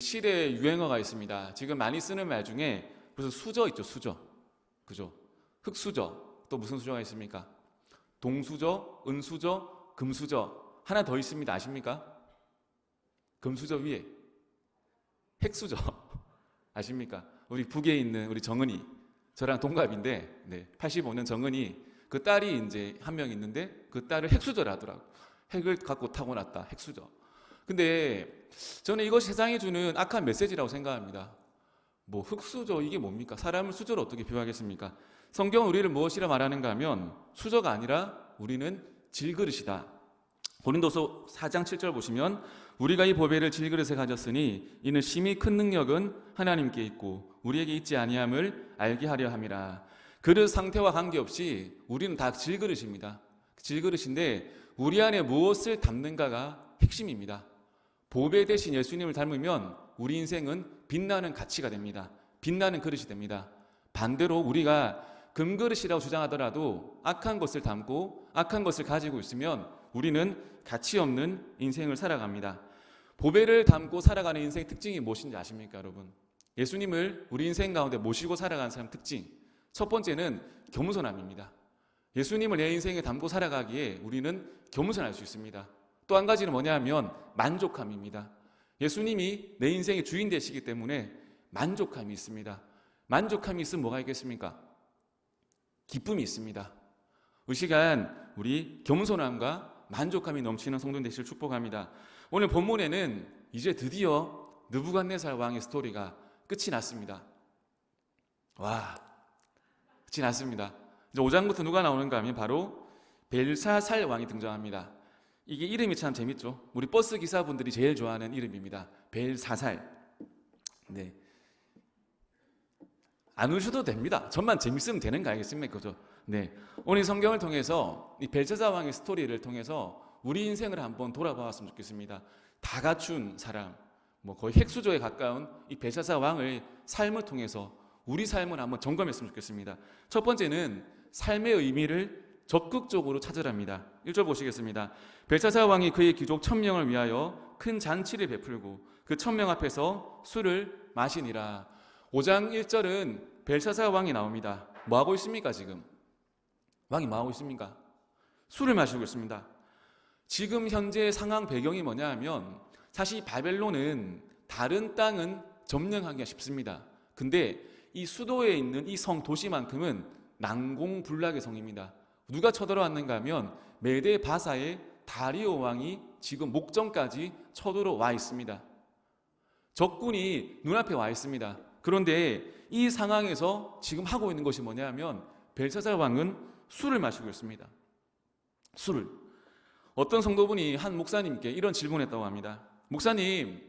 시대 유행어가 있습니다. 지금 많이 쓰는 말 중에 무슨 수저 있죠, 수저. 그죠? 흙수저. 또 무슨 수저가 있습니까? 동수저, 은수저, 금수저. 하나 더 있습니다. 아십니까? 금수저 위에 핵수저. 아십니까? 우리 북에 있는 우리 정은이, 저랑 동갑인데, 85년 정은이, 그 딸이 이제 한 명 있는데 그 딸을 핵수저라 하더라고. 핵을 갖고 타고났다. 핵수저. 근데 저는 이것이 세상에 주는 악한 메시지라고 생각합니다. 뭐 흙수저 이게 뭡니까? 사람을 수저로 어떻게 비유하겠습니까? 성경은 우리를 무엇이라 말하는가 하면 수저가 아니라 우리는 질그릇이다. 고린도서 4장 7절 보시면 우리가 이 보배를 질그릇에 가졌으니 이는 심히 큰 능력은 하나님께 있고 우리에게 있지 아니함을 알게 하려 함이라. 그릇 상태와 관계없이 우리는 다 질그릇입니다. 질그릇인데 우리 안에 무엇을 담는가가 핵심입니다. 보배 대신 예수님을 닮으면 우리 인생은 빛나는 가치가 됩니다. 빛나는 그릇이 됩니다. 반대로 우리가 금그릇이라고 주장하더라도 악한 것을 담고 악한 것을 가지고 있으면 우리는 가치 없는 인생을 살아갑니다. 보배를 담고 살아가는 인생의 특징이 무엇인지 아십니까, 여러분? 예수님을 우리 인생 가운데 모시고 살아가는 사람 특징. 첫 번째는 겸손함입니다. 예수님을 내 인생에 담고 살아가기에 우리는 겸손할 수 있습니다. 또 한 가지는 뭐냐 하면 만족함입니다. 예수님이 내 인생의 주인 되시기 때문에 만족함이 있습니다. 만족함이 있으면 뭐가 있겠습니까? 기쁨이 있습니다. 이 시간 우리 겸손함과 만족함이 넘치는 성도 되시길 축복합니다. 오늘 본문에는 이제 드디어 느부갓네살 왕의 스토리가 끝이 났습니다. 와, 끝이 났습니다. 이제 5장부터 누가 나오는가 하면 바로 벨사살 왕이 등장합니다. 이게 이름이 참 재밌죠. 우리 버스 기사분들이 제일 좋아하는 이름입니다. 벨사살. 네. 안 우셔도 됩니다. 전만 재밌으면 되는 거 아니겠습니까? 그죠? 네. 오늘 성경을 통해서 이 벨사살 왕의 스토리를 통해서 우리 인생을 한번 돌아보았으면 좋겠습니다. 다 갖춘 사람, 뭐 거의 핵수저에 가까운 이 벨사살 왕의 삶을 통해서 우리 삶을 한번 점검했으면 좋겠습니다. 첫 번째는 삶의 의미를 적극적으로 찾으랍니다. 1절 보시겠습니다. 벨사살 왕이 그의 귀족 1000명을 위하여 큰 잔치를 베풀고 그 1000명 앞에서 술을 마시니라. 5장 1절은 벨사살 왕이 나옵니다. 뭐 하고 있습니까 지금? 왕이 뭐 하고 있습니까? 술을 마시고 있습니다. 지금 현재 상황 배경이 뭐냐 하면 사실 바벨론은 다른 땅은 점령하기가 쉽습니다. 근데 이 수도에 있는 이 성 도시만큼은 난공불락의 성입니다. 누가 쳐들어왔는가 하면 메데 바사의 다리오 왕이 지금 목전까지 쳐들어와 있습니다. 적군이 눈앞에 와 있습니다. 그런데 이 상황에서 지금 하고 있는 것이 뭐냐 하면 벨사살 왕은 술을 마시고 있습니다. 술을. 어떤 성도분이 한 목사님께 이런 질문을 했다고 합니다. 목사님,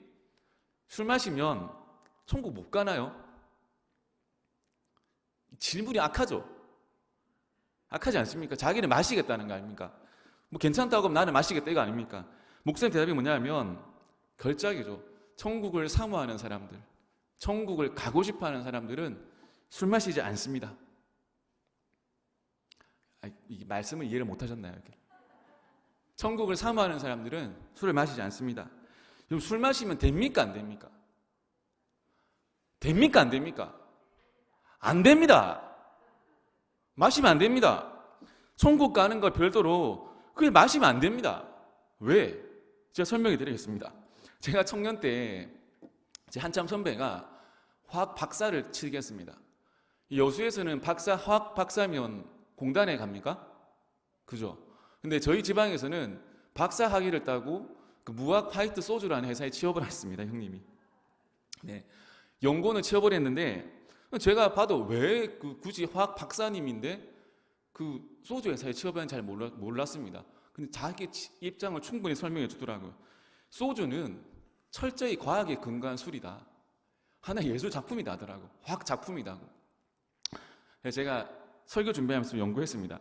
술 마시면 천국 못 가나요? 질문이 악하죠? 악하지 않습니까? 자기는 마시겠다는 거 아닙니까? 뭐 괜찮다고 하면 나는 마시겠다 이거 아닙니까? 목사님 대답이 뭐냐 하면 결작이죠. 천국을 사모하는 사람들, 천국을 가고 싶어하는 사람들은 술 마시지 않습니다. 이 말씀을 이해를 못하셨나요? 이렇게. 천국을 사모하는 사람들은 술을 마시지 않습니다. 그럼 술 마시면 됩니까? 안 됩니까? 됩니까? 안 됩니까? 안 됩니다. 마시면 안 됩니다. 천국 가는 거 별도로 그게 마시면 안 됩니다. 왜? 제가 설명해 드리겠습니다. 제가 청년 때 제 한참 선배가 화학 박사를 치겠습니다. 여수에서는 화학 박사면 공단에 갑니까? 그죠? 근데 저희 지방에서는 박사 학위를 따고 그 무학 화이트 소주라는 회사에 취업을 했습니다, 형님이. 네. 연고는 취업을 했는데 제가 봐도 왜 굳이 화학 박사님인데 그 소주 회사에 취업하는지 잘 몰랐습니다. 근데 자기 입장을 충분히 설명해 주더라고요. 소주는 철저히 과학에 근거한 술이다. 하나의 예술 작품이다 하더라고. 화학 작품이다고. 제가 설교 준비하면서 연구했습니다.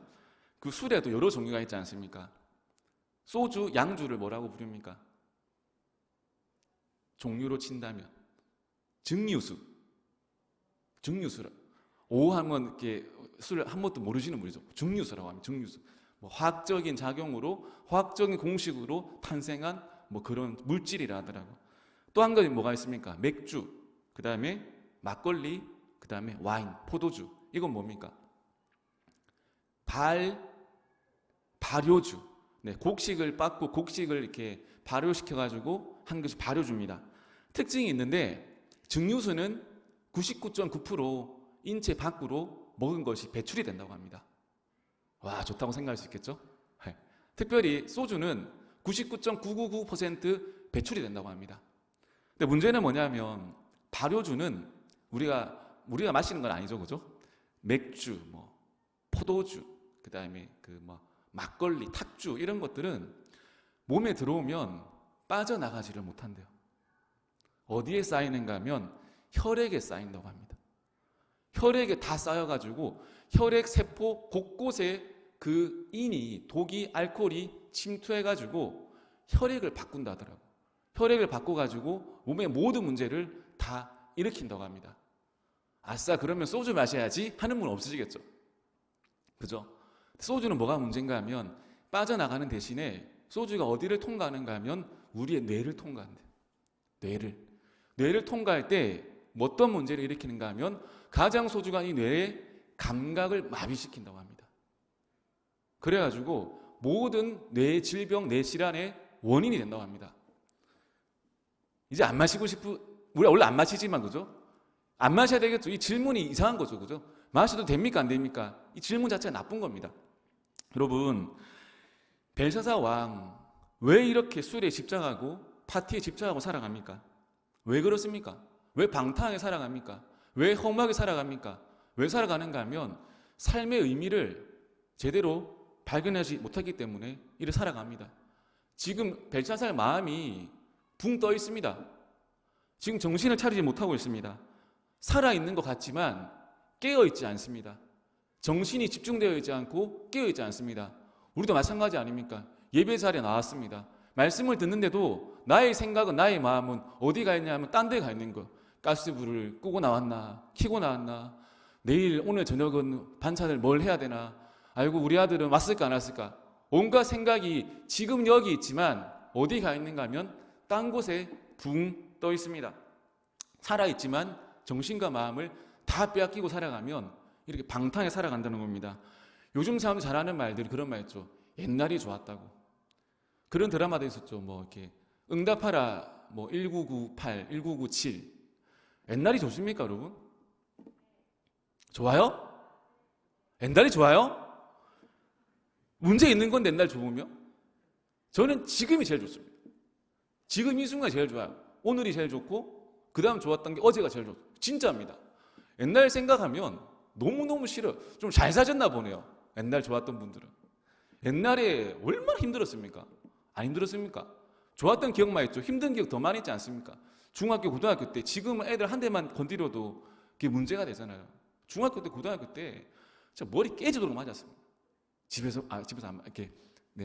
그 술에도 여러 종류가 있지 않습니까? 소주, 양주를 뭐라고 부릅니까? 종류로 친다면 증류수. 증류수라. 오 하면 이렇게 술을 한 번도 모르시는 분이죠. 증류수라고 합니다. 증류수. 뭐 화학적인 작용으로, 화학적인 공식으로 탄생한 뭐 그런 물질이라 하더라고. 또 또 한 가지 뭐가 있습니까? 맥주, 그 다음에 막걸리, 그 다음에 와인, 포도주. 이건 뭡니까? 발효주. 네, 곡식을 빻고 곡식을 이렇게 발효시켜가지고 한 것이 발효주입니다. 특징이 있는데 증류수는 99.9% 인체 밖으로 먹은 것이 배출이 된다고 합니다. 와, 좋다고 생각할 수 있겠죠? 네. 특별히 소주는 99.999% 배출이 된다고 합니다. 근데 문제는 뭐냐면 발효주는 우리가 마시는 건 아니죠, 그죠? 맥주, 뭐 포도주, 그 다음에 막걸리, 탁주 이런 것들은 몸에 들어오면 빠져나가지를 못한대요. 어디에 쌓이는가 하면 혈액에 쌓인다고 합니다. 혈액에 다 쌓여가지고 혈액 세포 곳곳에 그 인이, 독이, 알코올이 침투해가지고 혈액을 바꾼다 하더라고요. 혈액을 바꿔가지고 몸의 모든 문제를 다 일으킨다고 합니다. 아싸, 그러면 소주 마셔야지 하는 분 없으시겠죠? 그죠? 소주는 뭐가 문제인가 하면 빠져나가는 대신에 소주가 어디를 통과하는가 하면 우리의 뇌를 통과한대요. 뇌를 통과할 때 어떤 문제를 일으키는가 하면 가장소주가 이 뇌의 감각을 마비시킨다고 합니다. 그래가지고 모든 뇌 질병, 뇌 질환의 원인이 된다고 합니다. 이제 안 마시고 우리가 원래 안 마시지만, 그죠? 안 마셔야 되겠죠. 이 질문이 이상한 거죠, 그죠? 마셔도 됩니까, 안 됩니까? 이 질문 자체가 나쁜 겁니다. 여러분, 벨사사 왕 왜 이렇게 술에 집착하고 파티에 집착하고 살아갑니까? 왜 그렇습니까? 왜 방탕하게 살아갑니까? 왜 허무하게 살아갑니까? 왜 살아가는가 하면 삶의 의미를 제대로 발견하지 못하기 때문에 이를 살아갑니다. 지금 벨사살 마음이 붕 떠 있습니다. 지금 정신을 차리지 못하고 있습니다. 살아있는 것 같지만 깨어있지 않습니다. 정신이 집중되어 있지 않고 깨어있지 않습니다. 우리도 마찬가지 아닙니까? 예배 자리에 나왔습니다. 말씀을 듣는데도 나의 생각은, 나의 마음은 어디 가 있냐 하면 딴 데 가 있는 거. 가스불을 끄고 나왔나, 켜고 나왔나, 오늘 저녁은 반찬을 뭘 해야 되나, 아이고 우리 아들은 왔을까 안 왔을까. 온갖 생각이 지금 여기 있지만 어디 가 있는가 하면 딴 곳에 붕 떠 있습니다. 살아있지만 정신과 마음을 다 빼앗기고 살아가면 이렇게 방탕하게 살아간다는 겁니다. 요즘 사람들 잘하는 말들이 그런 말 있죠. 옛날이 좋았다고. 그런 드라마도 있었죠. 이렇게 응답하라 1998, 1997. 옛날이 좋습니까, 여러분? 좋아요? 옛날이 좋아요? 문제 있는 건데 옛날 좋으면? 저는 지금이 제일 좋습니다. 지금 이 순간이 제일 좋아요. 오늘이 제일 좋고 그 다음 좋았던 게 어제가 제일 좋고 진짜입니다. 옛날 생각하면 너무너무 싫어요. 좀 잘 사셨나 보네요. 옛날 좋았던 분들은. 옛날에 얼마나 힘들었습니까? 안 힘들었습니까? 좋았던 기억만 있죠. 힘든 기억 더 많이 있지 않습니까? 중학교, 고등학교 때 지금은 애들 한 대만 건드려도 그게 문제가 되잖아요. 중학교 때, 고등학교 때 진짜 머리 깨지도록 맞았습니다. 집에서 이렇게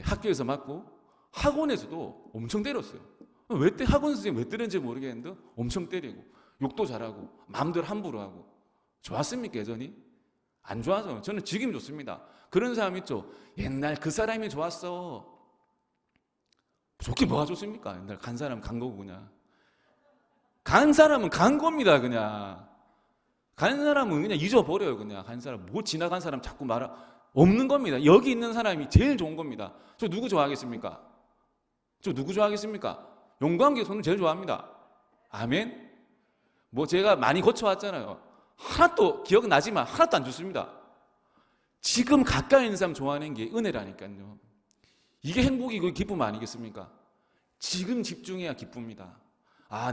학교에서 맞고 학원에서도 엄청 때렸어요. 학원 선생님 왜 때렸는지 모르겠는데 엄청 때리고 욕도 잘하고 마음대로 함부로 하고. 좋았습니까, 여전히? 안 좋아서. 저는 지금이 좋습니다. 그런 사람 있죠. 옛날 그 사람이 좋았어. 좋긴 뭐가 좋습니까? 옛날 간 사람 간 거고 그냥. 간 사람은 간 겁니다, 그냥. 간 사람은 그냥 잊어버려요, 그냥. 간 사람. 지나간 사람 자꾸 없는 겁니다. 여기 있는 사람이 제일 좋은 겁니다. 저 누구 좋아하겠습니까? 용광기 손은 제일 좋아합니다. 아멘? 제가 많이 거쳐왔잖아요. 하나도 기억나지만 하나도 안 좋습니다. 지금 가까이 있는 사람 좋아하는 게 은혜라니까요. 이게 행복이고 기쁨 아니겠습니까? 지금 집중해야 기쁩니다.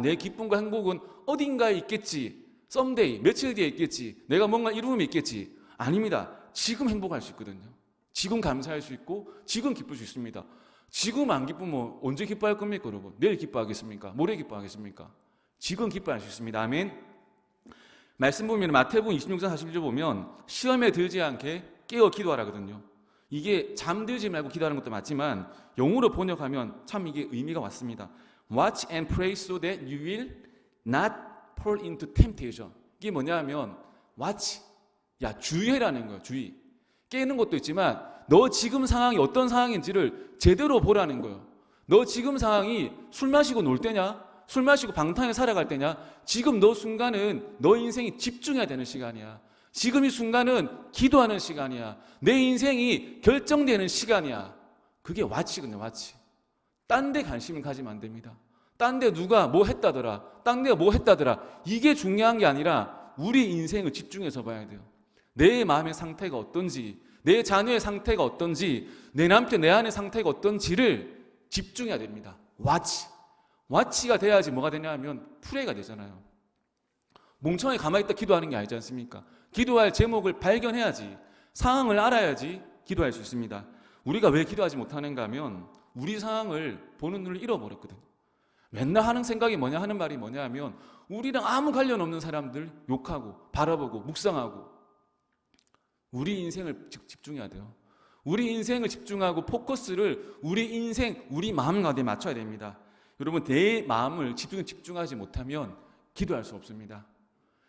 내 기쁨과 행복은 어딘가에 있겠지. 썸데이, 며칠 뒤에 있겠지. 내가 뭔가 이루음이 있겠지. 아닙니다. 지금 행복할 수 있거든요. 지금 감사할 수 있고 지금 기쁠 수 있습니다. 지금 안 기쁘면 언제 기뻐할 겁니까, 여러분? 내일 기뻐하겠습니까? 모레 기뻐하겠습니까? 지금 기뻐할 수 있습니다. 아멘. 말씀 보면 마태복음 26장 41절 보면 시험에 들지 않게 깨어 기도하라거든요. 이게 잠들지 말고 기도하는 것도 맞지만 영어로 번역하면 참 이게 의미가 왔습니다. Watch and pray so that you will not fall into temptation. 이게 뭐냐면 watch, 주의해라는 거예요. 주의. 깨는 것도 있지만 너 지금 상황이 어떤 상황인지를 제대로 보라는 거예요. 너 지금 상황이 술 마시고 놀 때냐? 술 마시고 방탕하게 살아갈 때냐? 지금 너 순간은 너 인생이 집중해야 되는 시간이야. 지금 이 순간은 기도하는 시간이야. 내 인생이 결정되는 시간이야. 그게 와치거든요, 와치. 딴 데 관심을 가지면 안 됩니다. 딴 데 누가 뭐 했다더라, 딴 데가 뭐 했다더라, 이게 중요한 게 아니라 우리 인생을 집중해서 봐야 돼요. 내 마음의 상태가 어떤지, 내 자녀의 상태가 어떤지, 내 남편, 내 아내 상태가 어떤지를 집중해야 됩니다. 와치가 돼야지 뭐가 되냐 하면 프레이가 되잖아요. 멍청하게 가만히 있다 기도하는 게 아니지 않습니까? 기도할 제목을 발견해야지, 상황을 알아야지 기도할 수 있습니다. 우리가 왜 기도하지 못하는가 하면 우리 상황을 보는 눈을 잃어버렸거든요. 맨날 하는 생각이 뭐냐, 하는 말이 뭐냐 하면 우리랑 아무 관련 없는 사람들 욕하고 바라보고 묵상하고. 우리 인생을 집중해야 돼요. 우리 인생을 집중하고 포커스를 우리 인생, 우리 마음 가운데 맞춰야 됩니다. 여러분, 내 마음을 집중하지 못하면 기도할 수 없습니다.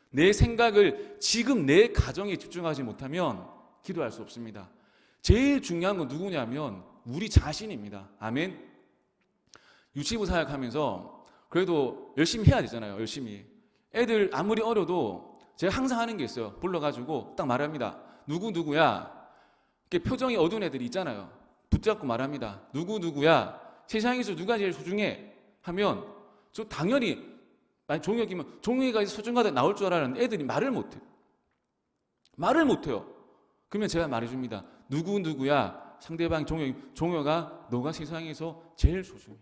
내 생각을 지금 내 가정에 집중하지 못하면 기도할 수 없습니다. 제일 중요한 건 누구냐면 우리 자신입니다. 아멘. 유치부 사역하면서 그래도 열심히 해야 되잖아요. 열심히. 애들 아무리 어려도 제가 항상 하는 게 있어요. 불러가지고 딱 말합니다. 누구야. 이렇게 표정이 어두운 애들이 있잖아요. 붙잡고 말합니다. 누구야. 세상에서 누가 제일 소중해? 하면 저 당연히 만약 종혁이면 종혁이가 소중하다 나올 줄 알았는데 애들이 말을 못해요. 그러면 제가 말해줍니다. 누구야. 상대방 종혁아 너가 세상에서 제일 소중해.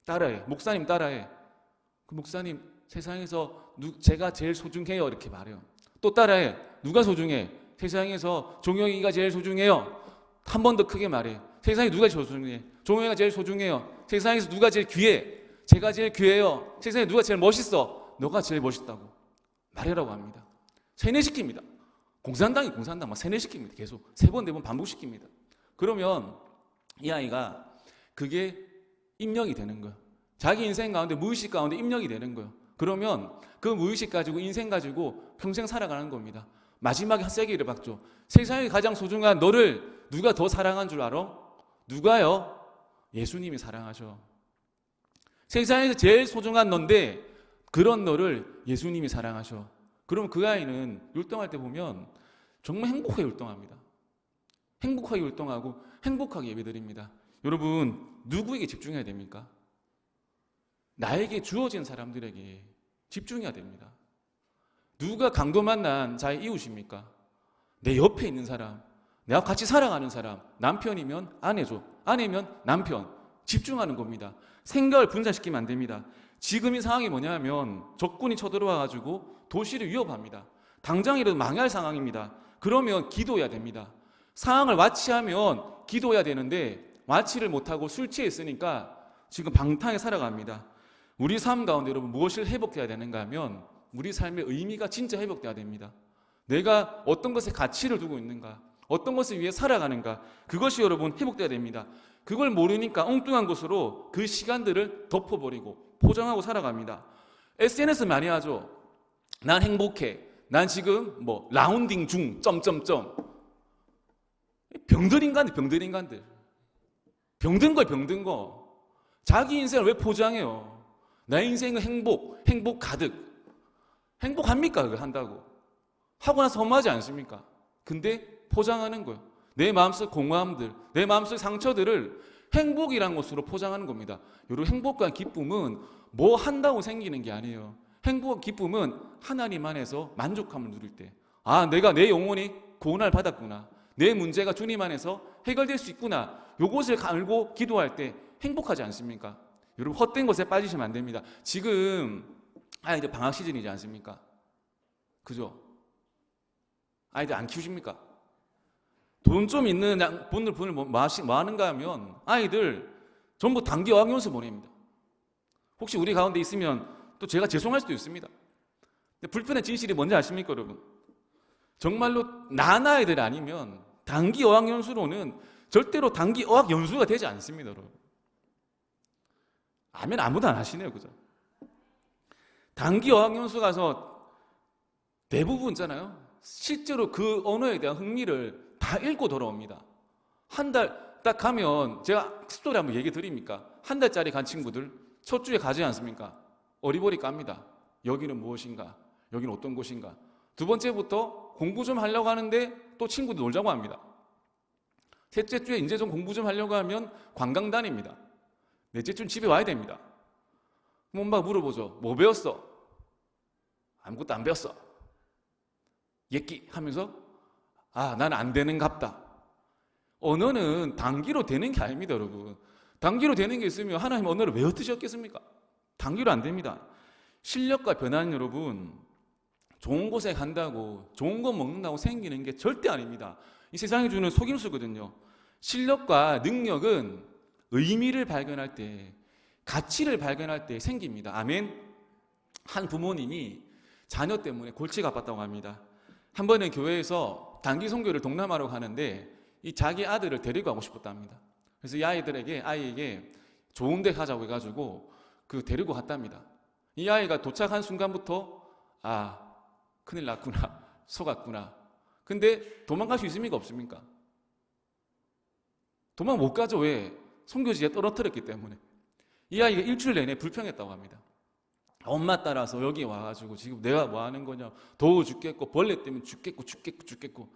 따라해. 목사님 따라해. 그 목사님 세상에서 제가 제일 소중해요 이렇게 말해요. 또 따라해. 누가 소중해? 세상에서 종혁이가 제일 소중해요. 한 번 더 크게 말해. 세상에 누가 제일 소중해? 종혁이가 제일 소중해요. 세상에서 누가 제일 귀해? 제가 제일 귀해요. 세상에 누가 제일 멋있어? 너가 제일 멋있다고 말해라고 합니다. 세뇌시킵니다. 공산당이 막 세뇌시킵니다. 계속 3번 4번 반복시킵니다. 그러면 이 아이가 그게 입력이 되는 거예요. 자기 인생 가운데 무의식 가운데 입력이 되는 거예요. 그러면 그 무의식 가지고 인생 가지고 평생 살아가는 겁니다. 마지막에 세게를 박죠. 세상에 가장 소중한 너를 누가 더 사랑한 줄 알아? 누가요? 예수님이 사랑하셔. 세상에서 제일 소중한 너인데 그런 너를 예수님이 사랑하셔. 그럼 그 아이는 율동할 때 보면 정말 행복하게 율동합니다. 행복하게 율동하고 행복하게 예배드립니다. 여러분, 누구에게 집중해야 됩니까? 나에게 주어진 사람들에게 집중해야 됩니다. 누가 강도 만난 자의 이웃입니까? 내 옆에 있는 사람, 내가 같이 살아가는 사람, 남편이면 아내죠. 아내면 남편. 집중하는 겁니다. 생각을 분산시키면 안 됩니다. 지금 이 상황이 뭐냐면 적군이 쳐들어와가지고 도시를 위협합니다. 당장이라도 망할 상황입니다. 그러면 기도해야 됩니다. 상황을 와치하면 기도해야 되는데 와치를 못하고 술 취해 있으니까 지금 방탕하게 살아갑니다. 우리 삶 가운데 여러분 무엇을 회복해야 되는가 하면 우리 삶의 의미가 진짜 회복돼야 됩니다. 내가 어떤 것에 가치를 두고 있는가, 어떤 것을 위해 살아가는가, 그것이 여러분 회복돼야 됩니다. 그걸 모르니까 엉뚱한 것으로 그 시간들을 덮어버리고 포장하고 살아갑니다. SNS 많이 하죠. 난 행복해. 난 지금 라운딩 중 점점점. 병든 인간들. 병든 거. 자기 인생을 왜 포장해요? 내 인생은 행복 가득. 행복합니까? 그걸 한다고. 하고 나서 허무하지 않습니까? 근데 포장하는 거예요. 내 마음속 공허함들, 내 마음속 상처들을 행복이라는 것으로 포장하는 겁니다. 여러분, 행복과 기쁨은 뭐 한다고 생기는 게 아니에요. 행복과 기쁨은 하나님 안에서 만족함을 누릴 때, 내가 내 영혼이 구원을 받았구나, 내 문제가 주님 안에서 해결될 수 있구나, 요것을 알고 기도할 때 행복하지 않습니까? 여러분, 헛된 것에 빠지시면 안 됩니다. 지금 아이들 방학 시즌이지 않습니까? 그죠? 아이들 안 키우십니까? 돈 좀 있는 분들 뭐 하는가 하면 아이들 전부 단기 어학연수 보냅니다. 혹시 우리 가운데 있으면 또 제가 죄송할 수도 있습니다. 근데 불편한 진실이 뭔지 아십니까, 여러분? 정말로 나나이들 아니면 단기 어학연수로는 절대로 단기 어학연수가 되지 않습니다, 여러분. 아멘 아무도 안 하시네요, 그죠? 단기 어학연수 가서 대부분 있잖아요. 실제로 그 언어에 대한 흥미를 다 읽고 돌아옵니다. 한 달 딱 가면 제가 스토리 한번 얘기 드립니까? 한 달짜리 간 친구들 첫 주에 가지 않습니까? 어리버리 깝니다. 여기는 무엇인가? 여기는 어떤 곳인가? 두 번째부터 공부 좀 하려고 하는데 또 친구들 놀자고 합니다. 셋째 주에 이제 좀 공부 좀 하려고 하면 관광 다닙니다. 넷째 주는 집에 와야 됩니다. 그럼 엄마가 물어보죠. 뭐 배웠어? 아무것도 안 배웠어. 예끼 하면서 나는 안 되는갑다. 언어는 단기로 되는 게 아닙니다, 여러분. 단기로 되는 게 있으면 하나님 언어를 왜 흩으셨겠습니까? 단기로 안 됩니다. 실력과 변화는 여러분, 좋은 곳에 간다고 좋은 거 먹는다고 생기는 게 절대 아닙니다. 이 세상이 주는 속임수거든요. 실력과 능력은 의미를 발견할 때, 가치를 발견할 때 생깁니다. 아멘. 한 부모님이 자녀 때문에 골치가 아팠다고 합니다. 한 번은 교회에서 단기 선교를 동남아로 가는데 이 자기 아들을 데리고 가고 싶었답니다. 그래서 이 아이에게 좋은 데 가자고 해가지고 데리고 갔답니다. 이 아이가 도착한 순간부터 큰일 났구나, 속았구나. 근데 도망갈 수 있습니까? 없습니까? 도망 못 가죠. 왜? 선교지에 떨어뜨렸기 때문에. 이 아이가 일주일 내내 불평했다고 합니다. 엄마 따라서 여기 와가지고 지금 내가 뭐 하는 거냐, 더워 죽겠고 벌레 때문에 죽겠고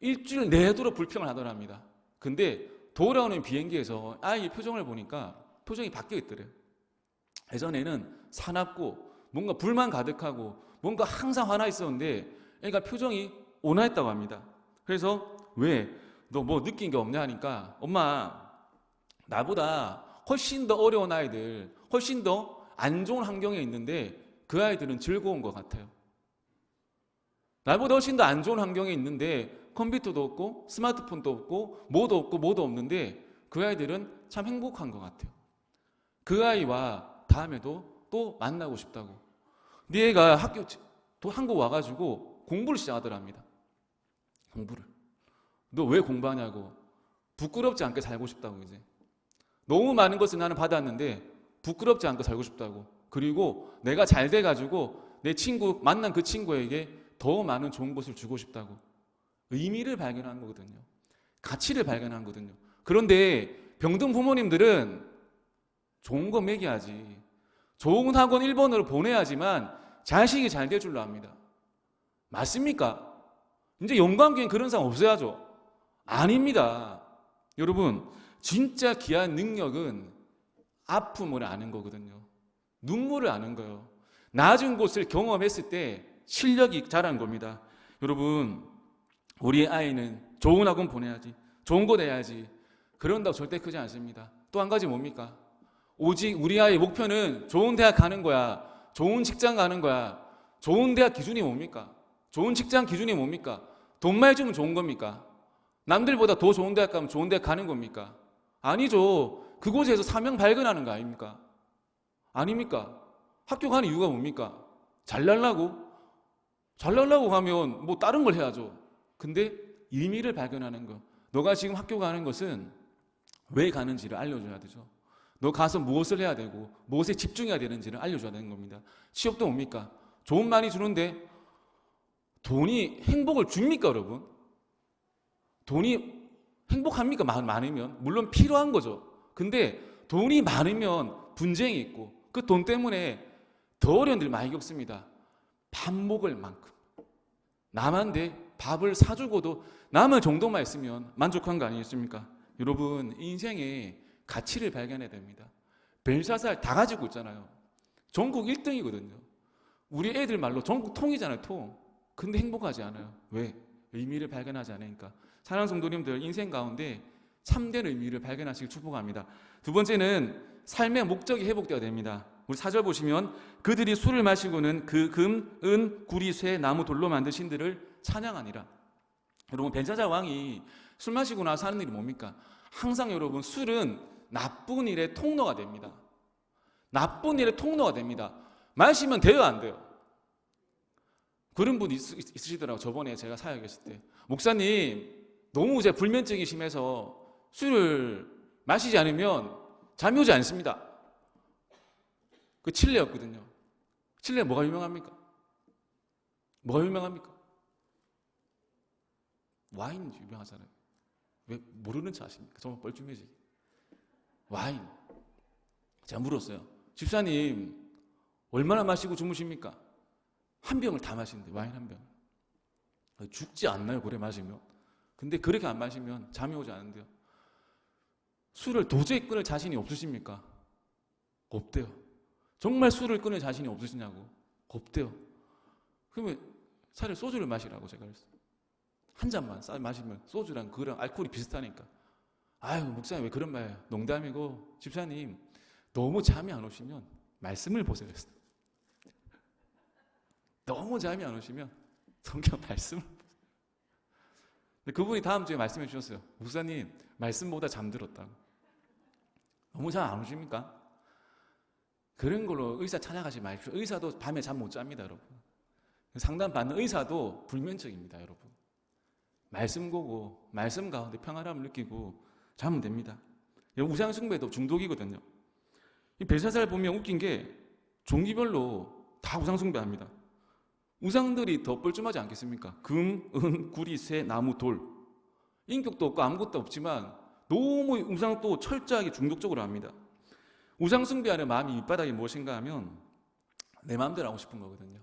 일주일 내도록 불평을 하더랍니다. 근데 돌아오는 비행기에서 아이의 표정을 보니까 표정이 바뀌어 있더래요. 예전에는 사납고 뭔가 불만 가득하고 뭔가 항상 화나 있었는데 애가 표정이 온화했다고 합니다. 그래서 왜? 너 뭐 느낀 게 없냐 하니까 엄마, 나보다 훨씬 더 어려운 아이들, 훨씬 더 안 좋은 환경에 있는데 그 아이들은 즐거운 것 같아요. 나보다 훨씬 더 안 좋은 환경에 있는데 컴퓨터도 없고 스마트폰도 없고 뭐도 없는데 그 아이들은 참 행복한 것 같아요. 그 아이와 다음에도 또 만나고 싶다고. 네 애가 한국 와가지고 공부를 시작하더랍니다. 공부를. 너 왜 공부하냐고. 부끄럽지 않게 살고 싶다고. 이제 너무 많은 것을 나는 받았는데 부끄럽지 않게 살고 싶다고. 그리고 내가 잘 돼가지고 내 친구, 만난 그 친구에게 더 많은 좋은 것을 주고 싶다고. 의미를 발견한 거거든요. 가치를 발견한 거거든요. 그런데 병든 부모님들은 좋은 거 먹여야지, 좋은 학원 1번으로 보내야지만 자식이 잘 될 줄로 압니다. 맞습니까? 이제 영광교회는 그런 상황 없어야죠. 아닙니다. 여러분, 진짜 귀한 능력은 아픔을 아는 거거든요. 눈물을 아는 거예요. 낮은 곳을 경험했을 때 실력이 자란 겁니다. 여러분, 우리 아이는 좋은 학원 보내야지, 좋은 거 내야지, 그런다고 절대 크지 않습니다. 또 한 가지 뭡니까? 오직 우리 아이의 목표는 좋은 대학 가는 거야, 좋은 직장 가는 거야. 좋은 대학 기준이 뭡니까? 좋은 직장 기준이 뭡니까? 돈만 해주면 좋은 겁니까? 남들보다 더 좋은 대학 가면 좋은 대학 가는 겁니까? 아니죠. 그곳에서 사명 발견하는 거 아닙니까? 아닙니까? 학교 가는 이유가 뭡니까? 잘나려고 가면 뭐 다른 걸 해야죠. 근데 의미를 발견하는 거. 너가 지금 학교 가는 것은 왜 가는지를 알려줘야 되죠. 너 가서 무엇을 해야 되고 무엇에 집중해야 되는지를 알려줘야 되는 겁니다. 취업도 뭡니까? 돈 많이 주는데 돈이 행복을 줍니까, 여러분? 돈이 행복합니까? 많으면? 물론 필요한 거죠. 근데 돈이 많으면 분쟁이 있고 그 돈 때문에 더 어려운 일 많이 겪습니다. 밥 먹을 만큼. 남한테 밥을 사주고도 남을 정도만 있으면 만족한 거 아니겠습니까? 여러분, 인생에 가치를 발견해야 됩니다. 벨사살 다 가지고 있잖아요. 전국 1등이거든요. 우리 애들 말로 전국 통이잖아요, 통. 근데 행복하지 않아요. 왜? 의미를 발견하지 않으니까. 사랑하는 성도님들, 인생 가운데 참된 의미를 발견하시길 축복합니다. 두 번째는 삶의 목적이 회복되어야 됩니다. 우리 4절 보시면 그들이 술을 마시고는 그 금, 은, 구리, 쇠, 나무, 돌로 만든 신들을 찬양하니라. 여러분, 벨사살 왕이 술 마시고 나서 하는 일이 뭡니까? 항상 여러분, 술은 나쁜 일의 통로가 됩니다. 나쁜 일의 통로가 됩니다. 마시면 돼요, 안 돼요? 그런 분 있으시더라고요. 저번에 제가 사역에 있을 때, 목사님 너무 제 불면증이 심해서 술을 마시지 않으면 잠이 오지 않습니다. 그 칠레였거든요. 칠레 뭐가 유명합니까? 뭐가 유명합니까? 와인 유명하잖아요. 왜 모르는 척 아십니까? 정말 뻘쭘해지. 와인. 제가 물었어요. 집사님, 얼마나 마시고 주무십니까? 한 병을 다 마시는데, 와인 한 병. 죽지 않나요, 그래 마시면? 근데 그렇게 안 마시면 잠이 오지 않는데요. 술을 도저히 끊을 자신이 없으십니까? 없대요. 정말 술을 끊을 자신이 없으시냐고? 없대요. 그러면 차라리 소주를 마시라고 제가 그랬어요. 한 잔만 마시면 소주랑 그랑 알코올이 비슷하니까. 아유, 목사님 왜 그런 말? 농담이고, 집사님 너무 잠이 안 오시면 말씀을 보세요. 너무 잠이 안 오시면 성경 말씀을 보세요. 근데 그분이 다음 주에 말씀해 주셨어요. 목사님 말씀보다 잠들었다고. 너무 잠 안 오십니까? 그런 걸로 의사 찾아가지 마십시오. 의사도 밤에 잠 못 잡니다, 여러분. 상담 받는 의사도 불면증입니다, 여러분. 말씀 보고 말씀 가운데 평안함을 느끼고 자면 됩니다. 우상 숭배도 중독이거든요. 이 벨사살 보면 웃긴 게 종기별로 다 우상 숭배합니다. 우상들이 더 뻘쭘하지 않겠습니까? 금, 은, 구리, 새, 나무, 돌. 인격도 없고 아무것도 없지만 너무 우상도 철저하게 중독적으로 합니다. 우상 숭배하는 마음이 밑바닥이 무엇인가 하면 내 마음대로 하고 싶은 거거든요.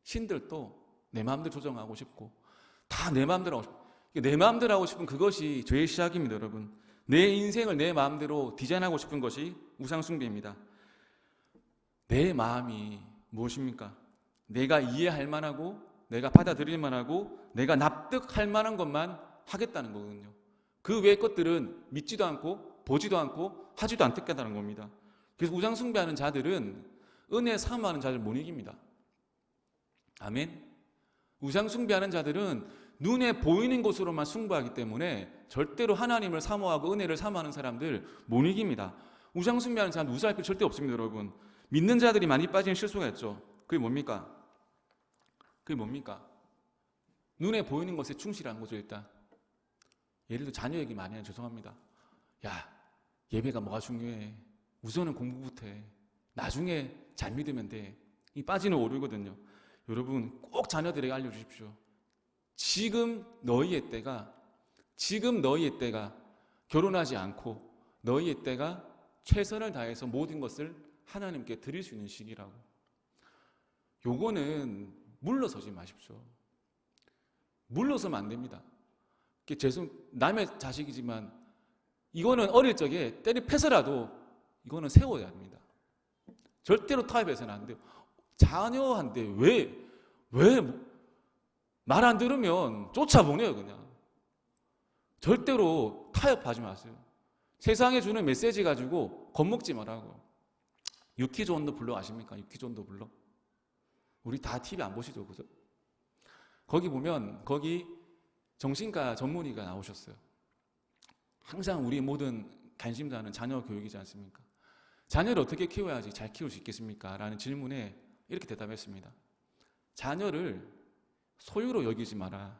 신들도 내 마음대로 조정하고 싶고 다 내 마음대로 하고 싶고, 내 마음대로 하고 싶은 그것이 죄의 시작입니다, 여러분. 내 인생을 내 마음대로 디자인하고 싶은 것이 우상 숭배입니다. 내 마음이 무엇입니까? 내가 이해할 만하고 내가 받아들일 만하고 내가 납득할 만한 것만 하겠다는 거거든요. 그 외의 것들은 믿지도 않고 보지도 않고 하지도 않겠다는 겁니다. 그래서 우상 숭배하는 자들은 은혜 사모하는 자들 못 이깁니다. 아멘. 우상 숭배하는 자들은 눈에 보이는 것으로만 숭배하기 때문에 절대로 하나님을 사모하고 은혜를 사모하는 사람들 못 이깁니다. 우상 숭배하는 자는 우상할 필요 절대 없습니다, 여러분. 믿는 자들이 많이 빠지는 실수가 있죠. 그게 뭡니까? 그게 뭡니까? 눈에 보이는 것에 충실한 거죠, 일단. 예를 들어 자녀 얘기 많이 해요. 죄송합니다. 야, 예배가 뭐가 중요해? 우선은 공부부터 해. 나중에 잘 믿으면 돼. 이 빠지는 오류거든요. 여러분 꼭 자녀들에게 알려주십시오. 지금 너희의 때가 결혼하지 않고 너희의 때가 최선을 다해서 모든 것을 하나님께 드릴 수 있는 시기라고. 요거는 물러서지 마십시오. 물러서면 안 됩니다. 남의 자식이지만 이거는 어릴 적에 때를 패서라도 이거는 세워야 합니다. 절대로 타협해서는 안 돼요. 자녀한테 왜 말 안 들으면 쫓아보내요, 그냥. 절대로 타협하지 마세요. 세상에 주는 메시지 가지고 겁먹지 말라고. 유키존도 블록 아십니까? 유키존도 블록. 우리 다 TV 안 보시죠, 그죠? 거기 보면 거기 정신과 전문의가 나오셨어요. 항상 우리 모든 관심사는 자녀 교육이지 않습니까? 자녀를 어떻게 키워야지 잘 키울 수 있겠습니까? 라는 질문에 이렇게 대답했습니다. 자녀를 소유로 여기지 마라.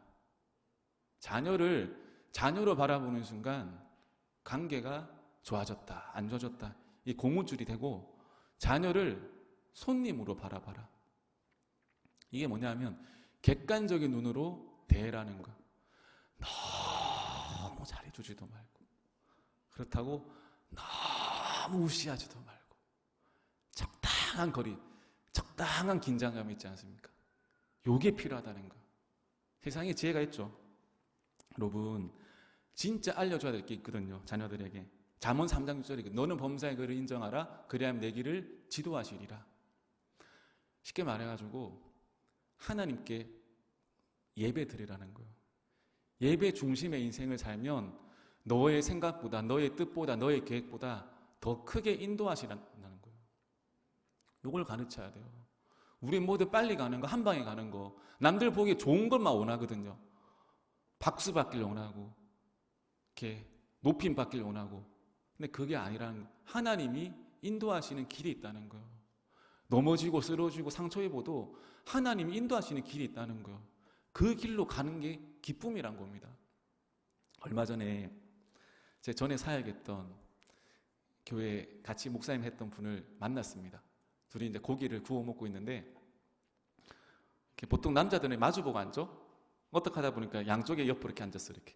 자녀로 바라보는 순간 관계가 좋아졌다, 안 좋아졌다, 이 고무줄이 되고 자녀를 손님으로 바라봐라. 이게 뭐냐면 객관적인 눈으로 대해라는 거. 너무 잘해주지도 말고 그렇다고 너무 무시하지도 말고 적당한 거리, 적당한 긴장감이 있지 않습니까? 요게 필요하다는 거. 세상에 지혜가 있죠. 여러분 진짜 알려줘야 될 게 있거든요. 자녀들에게. 잠언 3장 6절에 너는 범사의 그를 인정하라 그리하면 내 길을 지도하시리라. 쉽게 말해가지고 하나님께 예배 드리라는 거예요. 예배 중심의 인생을 살면 너의 생각보다 너의 뜻보다 너의 계획보다 더 크게 인도하시라는 거예요. 이걸 가르쳐야 돼요. 우리 모두 빨리 가는 거, 한 방에 가는 거, 남들 보기에 좋은 것만 원하거든요. 박수 받길 원하고 이렇게 높임 받길 원하고. 근데 그게 아니라는 거예요. 하나님이 인도하시는 길이 있다는 거예요. 넘어지고 쓰러지고 상처 입어도 하나님이 인도하시는 길이 있다는 거예요. 그 길로 가는 게 기쁨이란 겁니다. 얼마 전에 제 전에 사역했던 교회 같이 목사님 했던 분을 만났습니다. 둘이 이제 고기를 구워 먹고 있는데 이렇게 보통 남자들은 마주보고 앉죠? 어떻게 하다 보니까 양쪽에 옆으로 이렇게 앉았어. 이렇게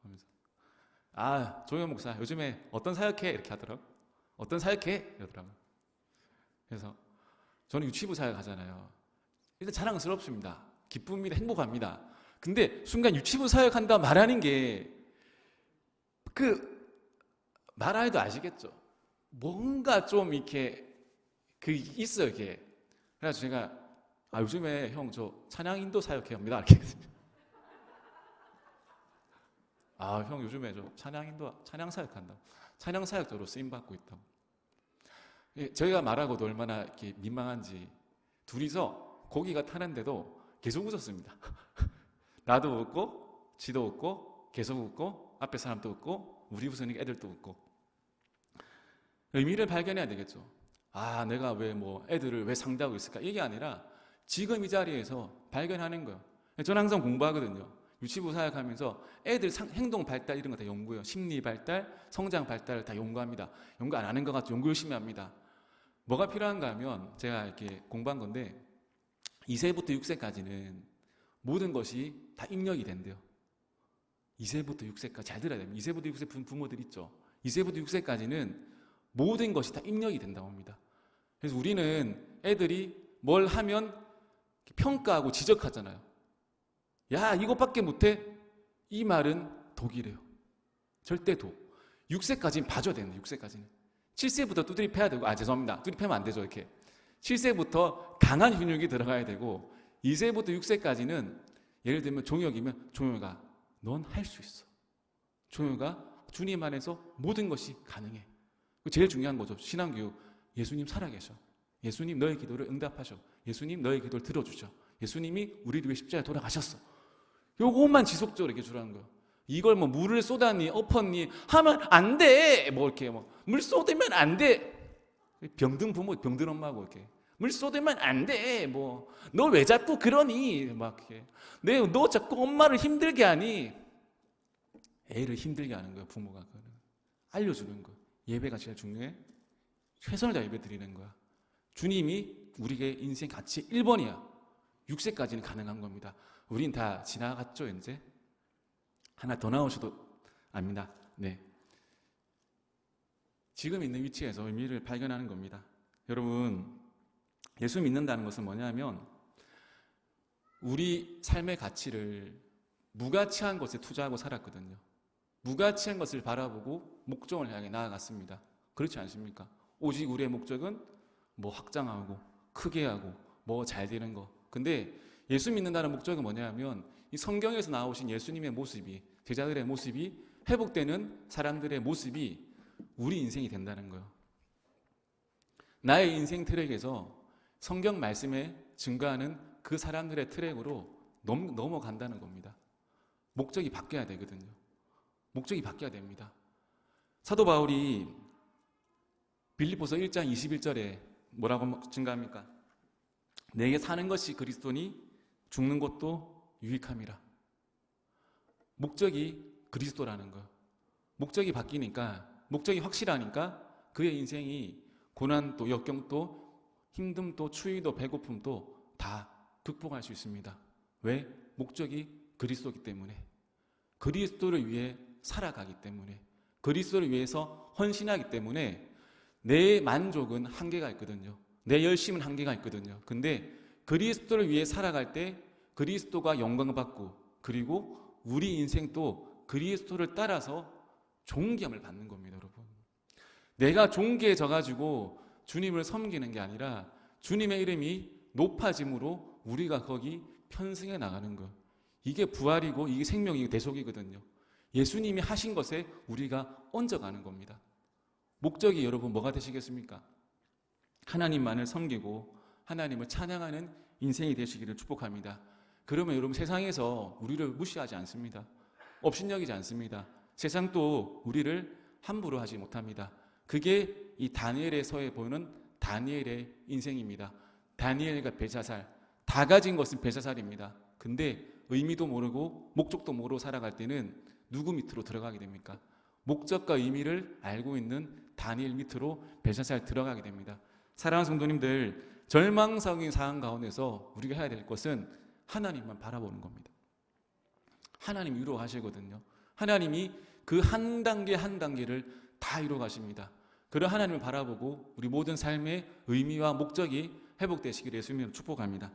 하면서 아, 조영 목사 요즘에 어떤 사역해? 이렇게 하더라고. 어떤 사역해? 이러더라고. 그래서 저는 유치부 사역 하잖아요. 일단 자랑스럽습니다. 기쁩니다. 행복합니다. 근데 순간 유치부 사역한다 말하는 게 말해도 아시겠죠? 뭔가 좀 이렇게 있어요, 이게. 그래서 제가 요즘에 형 저 찬양 인도 사역해요 합니다. 이렇게. 형 요즘에 저 찬양 사역한다. 찬양 사역자로 쓰임 받고 있다고. 저희가 말하고도 얼마나 이렇게 민망한지 둘이서 고기가 타는데도 계속 웃었습니다. 나도 웃고, 지도 웃고, 계속 웃고, 앞에 사람도 웃고, 우리 웃으니까 애들도 웃고. 의미를 발견해야 되겠죠. 내가 왜 애들을 왜 상대하고 있을까? 이게 아니라 지금 이 자리에서 발견하는 거예요. 저는 항상 공부하거든요. 유치부 사역하면서 애들 행동 발달 이런 거 다 연구해요. 심리 발달, 성장 발달을 다 연구합니다. 연구 안 하는 것 같죠? 연구 열심히 합니다. 뭐가 필요한가 하면 제가 이렇게 공부한 건데 2세부터 6세까지는 모든 것이 다 입력이 된대요. 2세부터 6세까지 잘 들어야 됩니다. 2세부터 6세 부모들 있죠. 2세부터 6세까지는 모든 것이 다 입력이 된다고 합니다. 그래서 우리는 애들이 뭘 하면 평가하고 지적하잖아요. 야, 이것밖에 못해? 이 말은 독이래요. 절대 독. 6세까지는 봐줘야 되는데 6세까지는. 7세부터 두드리 패야 되고, 죄송합니다. 두드리 패면 안 되죠, 이렇게. 7세부터 강한 훈육이 들어가야 되고, 2세부터 6세까지는 예를 들면 종혁이면 종혁아, 넌 할 수 있어. 종혁아, 주님 안에서 모든 것이 가능해. 제일 중요한 거죠. 신앙교육. 예수님 살아계셔. 예수님 너의 기도를 응답하셔. 예수님 너의 기도를 들어주셔. 예수님이 우리를 위해 십자가에 돌아가셨어. 요것만 지속적으로 이렇게 주라는 거예요. 이걸 물을 쏟았니, 엎었니 하면 안 돼. 이렇게 물 쏟으면 안 돼. 병든 부모, 병든 엄마하고 이렇게 물 쏟으면 안 돼. 너 왜 자꾸 그러니? 이렇게. 너 자꾸 엄마를 힘들게 하니? 애를 힘들게 하는 거예요, 부모가. 알려주는 거예요. 예배가 제일 중요해. 최선을 다해 예배 드리는 거야. 주님이 우리의 인생 가치 1번이야. 6세까지는 가능한 겁니다. 우린 다 지나갔죠, 이제? 하나 더 나오셔도 압니다. 네. 지금 있는 위치에서 의미를 발견하는 겁니다. 여러분, 예수 믿는다는 것은 뭐냐면 우리 삶의 가치를 무가치한 것에 투자하고 살았거든요. 무가치한 것을 바라보고 목적을 향해 나아갔습니다. 그렇지 않습니까? 오직 우리의 목적은 확장하고 크게 하고 잘 되는 거. 근데 예수 믿는다는 목적은 뭐냐면 이 성경에서 나오신 예수님의 모습이, 제자들의 모습이, 회복되는 사람들의 모습이 우리 인생이 된다는 거예요. 나의 인생 트랙에서 성경 말씀에 증거하는 그 사람들의 트랙으로 넘어간다는 겁니다. 목적이 바뀌어야 되거든요. 목적이 바뀌어야 됩니다. 사도 바울이 빌립보서 1장 21절에 뭐라고 증거합니까? 내게 사는 것이 그리스도니 죽는 것도 유익함이라. 목적이 그리스도라는 거예요. 목적이 바뀌니까, 목적이 확실하니까 그의 인생이 고난도, 역경도, 힘듦도, 추위도, 배고픔도 다 극복할 수 있습니다. 왜? 목적이 그리스도이기 때문에. 그리스도를 위해 살아가기 때문에, 그리스도를 위해서 헌신하기 때문에 내 만족은 한계가 있거든요. 내 열심은 한계가 있거든요. 근데 그리스도를 위해 살아갈 때 그리스도가 영광을 받고, 그리고 우리 인생도 그리스도를 따라서 존귀함을 받는 겁니다, 여러분. 내가 존귀해져가지고 주님을 섬기는 게 아니라 주님의 이름이 높아짐으로 우리가 거기 편승해 나가는 것. 이게 부활이고 이게 생명이고 대속이거든요. 예수님이 하신 것에 우리가 얹어가는 겁니다. 목적이 여러분 뭐가 되시겠습니까? 하나님만을 섬기고 하나님을 찬양하는 인생이 되시기를 축복합니다. 그러면 여러분 세상에서 우리를 무시하지 않습니다. 업신여기지 않습니다. 세상도 우리를 함부로 하지 못합니다. 그게 이 다니엘에서에 보이는 다니엘의 인생입니다. 다니엘과 벨사살, 다 가진 것은 벨사살입니다. 근데 의미도 모르고 목적도 모르고 살아갈 때는 누구 밑으로 들어가게 됩니까? 목적과 의미를 알고 있는 다니엘 밑으로 벨사살 들어가게 됩니다. 사랑하는 성도님들, 절망적인 상황 가운데서 우리가 해야 될 것은 하나님만 바라보는 겁니다. 하나님 위로하시거든요. 하나님이 그 한 단계 한 단계를 다 이루어 가십니다. 그런 하나님을 바라보고 우리 모든 삶의 의미와 목적이 회복되시기를 예수님으로 축복합니다.